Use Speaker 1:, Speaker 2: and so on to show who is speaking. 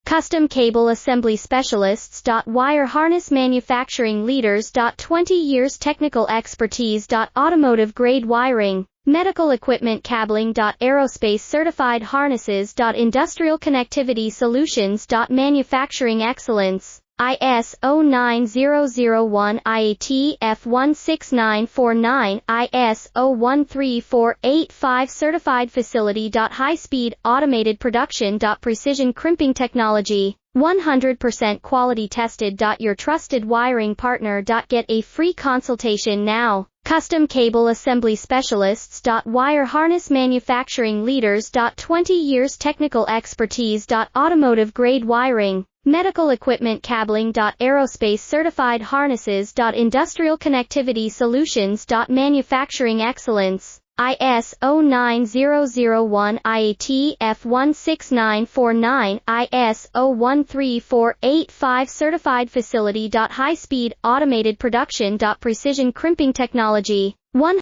Speaker 1: Custom Cable Assembly Specialists. Wire Harness Manufacturing Leaders. 20 years technical expertise. Automotive grade wiring, medical equipment cabling. Aerospace certified harnesses. Industrial connectivity solutions. Manufacturing excellence. ISO 9001 IAT F16949 ISO 13485 Certified Facility. High speed automated production. Precision crimping technology, 100% quality tested. Your trusted wiring partner. Get a free consultation now. Custom Cable Assembly Specialists. Wire Harness Manufacturing Leaders. 20 years technical expertise. Automotive grade wiring, medical equipment cabling. Aerospace certified harnesses. Industrial connectivity solutions. Manufacturing excellence. ISO 9001 IAT F16949 ISO 13485 Certified Facility. High speed automated production. Precision crimping technology, 100%